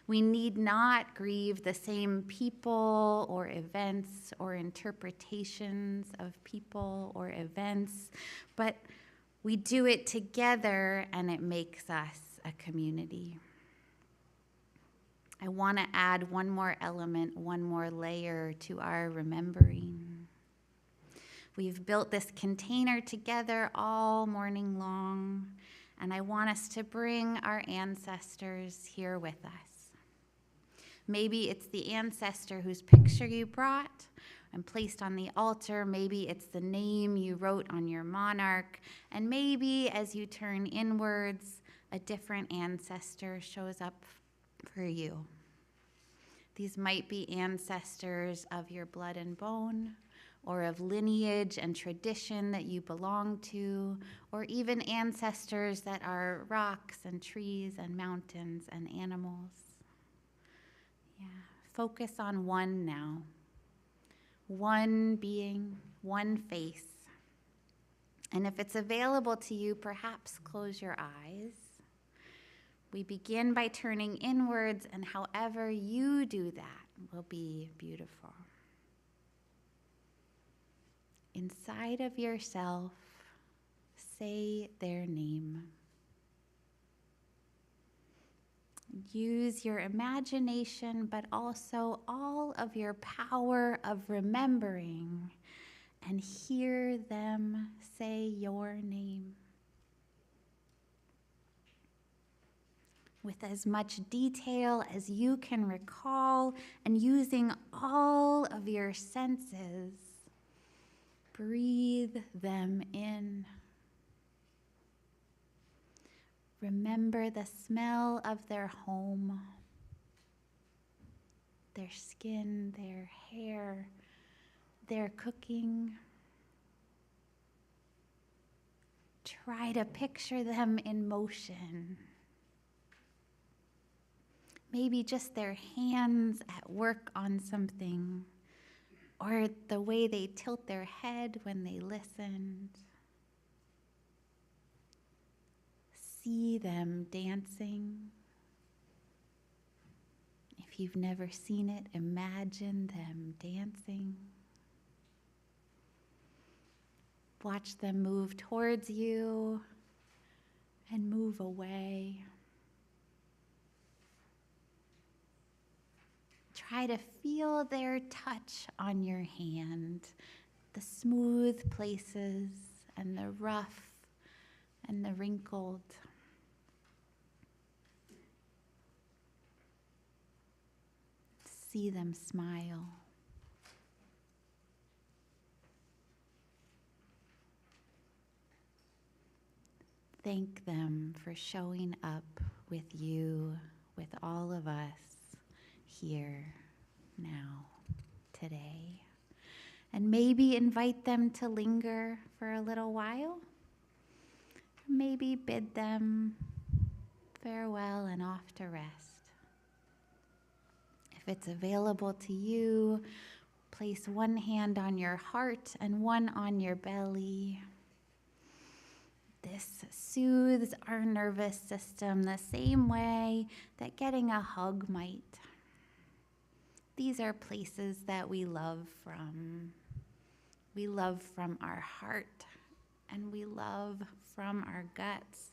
We need not grieve the same people or events or interpretations of people or events, but we do it together and it makes us a community. I want to add one more element, one more layer to our remembering. We've built this container together all morning long, and I want us to bring our ancestors here with us. Maybe it's the ancestor whose picture you brought and placed on the altar. Maybe it's the name you wrote on your monarch. And maybe as you turn inwards, a different ancestor shows up for you. These might be ancestors of your blood and bone, or of lineage and tradition that you belong to, or even ancestors that are rocks and trees and mountains and animals. Yeah, focus on one now. One being, one face. And if it's available to you, perhaps close your eyes. We begin by turning inwards, and however you do that will be beautiful. Inside of yourself, say their name. Use your imagination, but also all of your power of remembering, and hear them say your name. With as much detail as you can recall, and using all of your senses, breathe them in. Remember the smell of their home, their skin, their hair, their cooking. Try to picture them in motion. Maybe just their hands at work on something, or the way they tilt their head when they listened. See them dancing. If you've never seen it, imagine them dancing. Watch them move towards you and move away. Try to feel their touch on your hand, the smooth places and the rough and the wrinkled. See them smile. Thank them for showing up with you, with all of us here, now, today. And maybe invite them to linger for a little while. Maybe bid them farewell and off to rest. If it's available to you, place one hand on your heart and one on your belly. This soothes our nervous system the same way that getting a hug might. These are places that we love from. We love from our heart, and we love from our guts.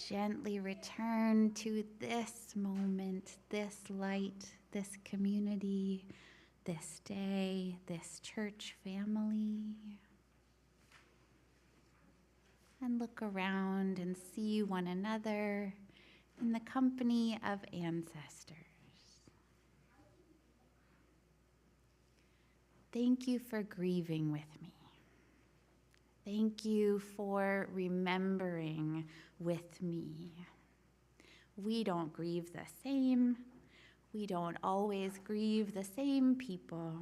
Gently return to this moment, this light, this community, this day, this church family. and look around and see one another in the company of ancestors. Thank you for grieving with me. Thank you for remembering with me. We don't grieve the same. We don't always grieve the same people,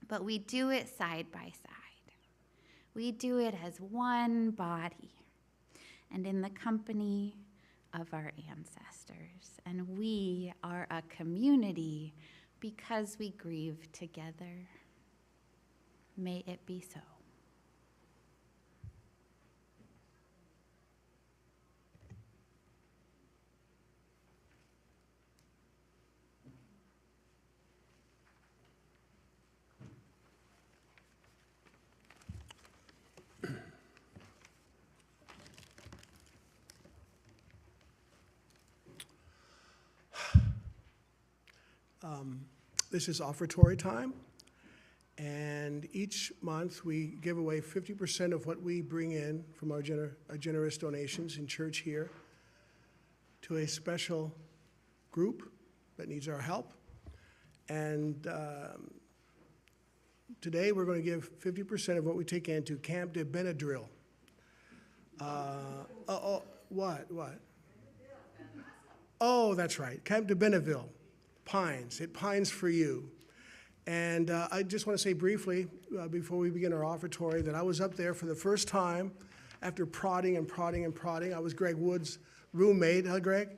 but we do it side by side. We do it as one body and in the company of our ancestors. And we are a community because we grieve together. May it be so. This is offertory time, and each month we give away 50% of what we bring in from our generous donations in church here to a special group that needs our help. And today we're going to give 50% of what we take in to Camp de Benadryl. What? Oh, that's right, Camp de Benadryl. Pines. It pines for you. And I just want to say briefly, before we begin our offertory, that I was up there for the first time after prodding. I was Greg Wood's roommate, huh, Greg?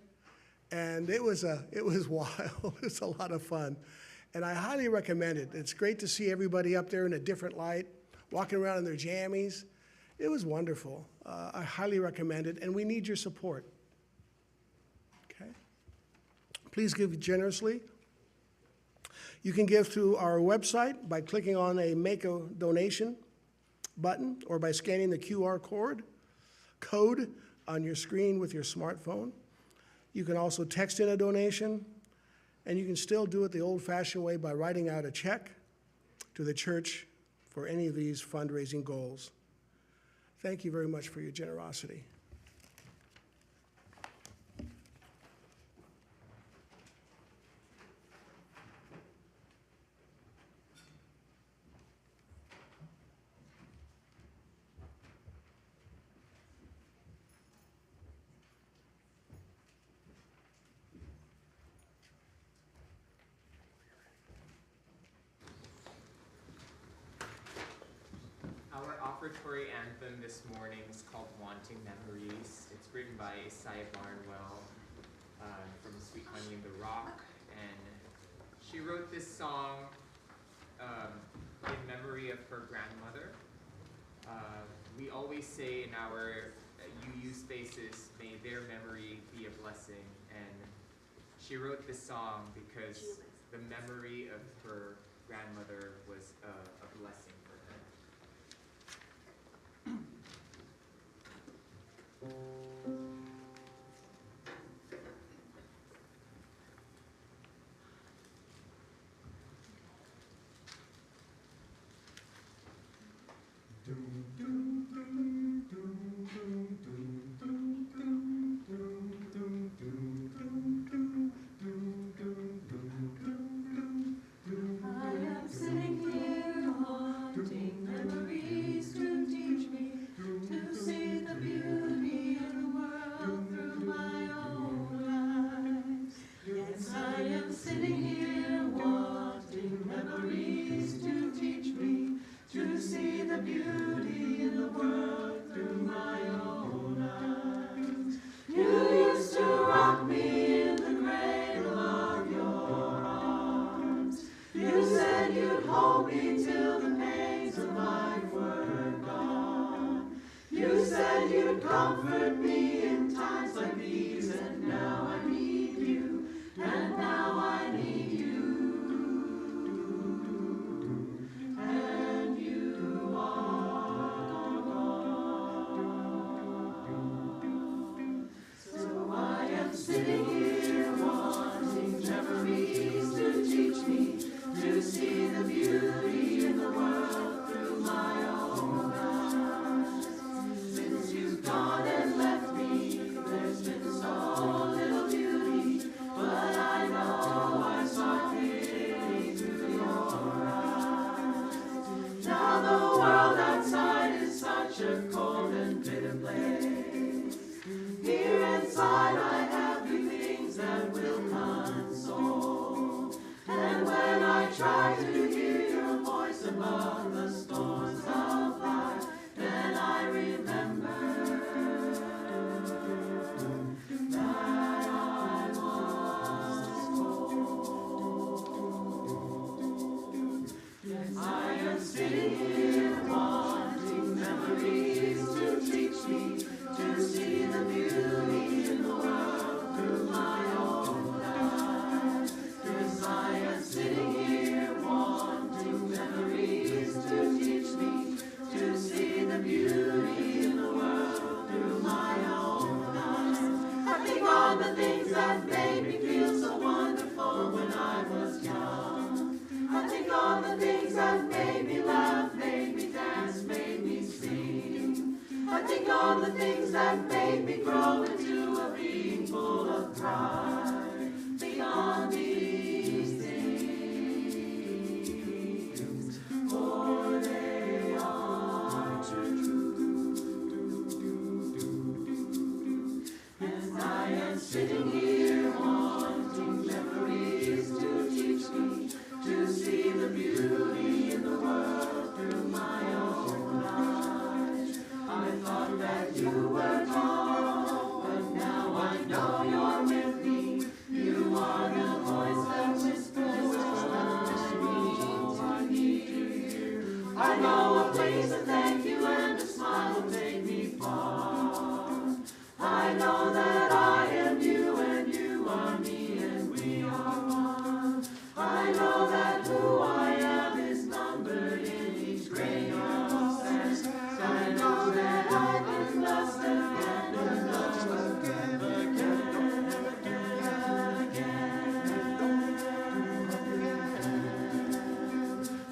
And it was wild. It was a lot of fun. And I highly recommend it. It's great to see everybody up there in a different light, walking around in their jammies. It was wonderful. I highly recommend it, and we need your support. Please give generously. You can give through our website by clicking on a Make a Donation button or by scanning the QR code on your screen with your smartphone. You can also text in a donation, and you can still do it the old-fashioned way by writing out a check to the church for any of these fundraising goals. Thank you very much for your generosity. Our offertory anthem this morning is called Wanting Memories. It's written by Isaiah Barnwell from Sweet Honey in the Rock. And she wrote this song in memory of her grandmother. We always say in our UU spaces, may their memory be a blessing. And she wrote this song because the memory of her grandmother was a blessing for her. Since you such a cold and bitter place. Here inside I have few things that will console. And when I try to hear your voice above the storms of life, then I remember that I was cold. Yes, I am sitting here wanting memories to teach me to see the beauty in the world through my own eyes. Yes, I am sitting here wanting memories to teach me to see the beauty in the world through my own eyes. I think on the things that made me feel so wonderful when I was young. I think on the things that made me laugh, made me dance, made me sing. I think on the things that made me grow into a being full of pride. Beyond these things, for they are true. And I am sitting here wanting memories to teach me to see the beauty in the world through my own eyes. I thought that you were gone, but now I know you're with me. You are the voice that whispers to me I hear. I know a place to thank you and a smile will take me far. I know that I am you and you are me and we are one. I know that who I am is numbered in each grain of sand. I know that I've been blessed again and loved again, again, again.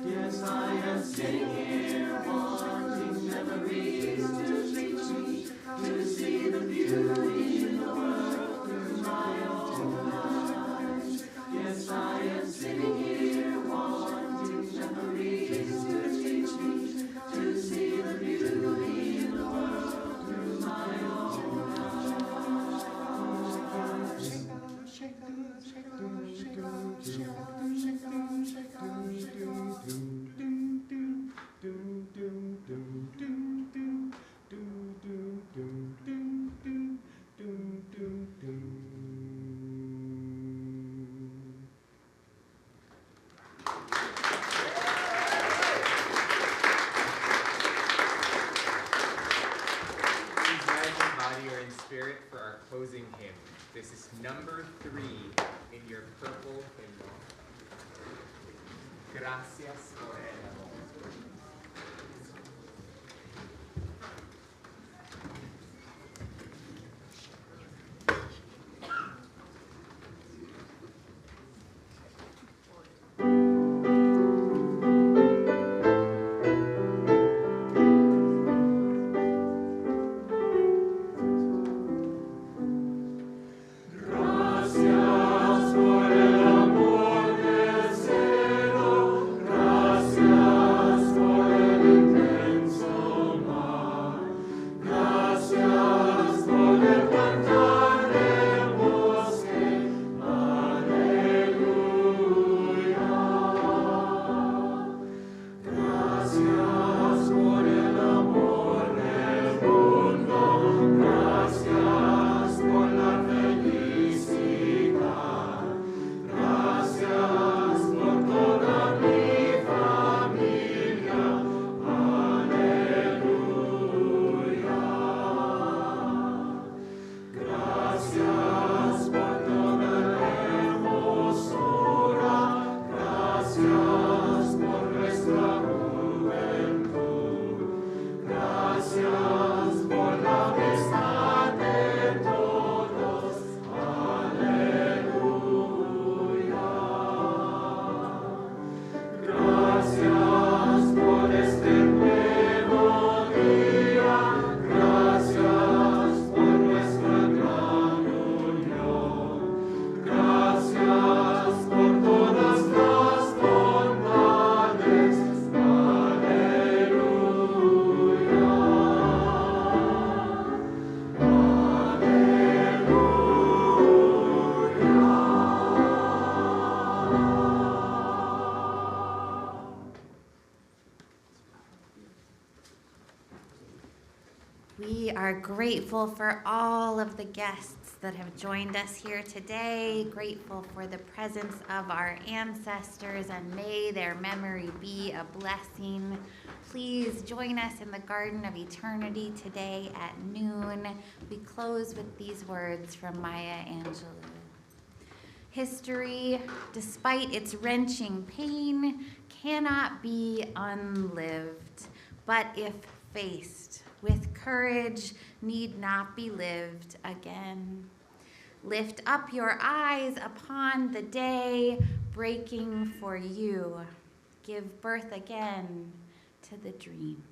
Yes, I am sitting here wanting memories to teach me to see the beauty in the world through my own eyes. Yes, I am sitting here wanting memories to teach me to see the beauty in the world through my own eyes. Shake on, shake on, shake on, shake on, shake on, shake on, shake on, shake on. Please rise in body or in spirit for our closing hymn. This is number 3 in your purple hymnal. Gracias por el amor. Gracias por el amor del cielo, gracias por We are grateful for all of the guests that have joined us here today, grateful for the presence of our ancestors, and may their memory be a blessing. Please join us in the Garden of Eternity today at noon. We close with these words from Maya Angelou. History, despite its wrenching pain, cannot be unlived, but if faced with courage, need not be lived again. Lift up your eyes upon the day breaking for you. Give birth again to the dream.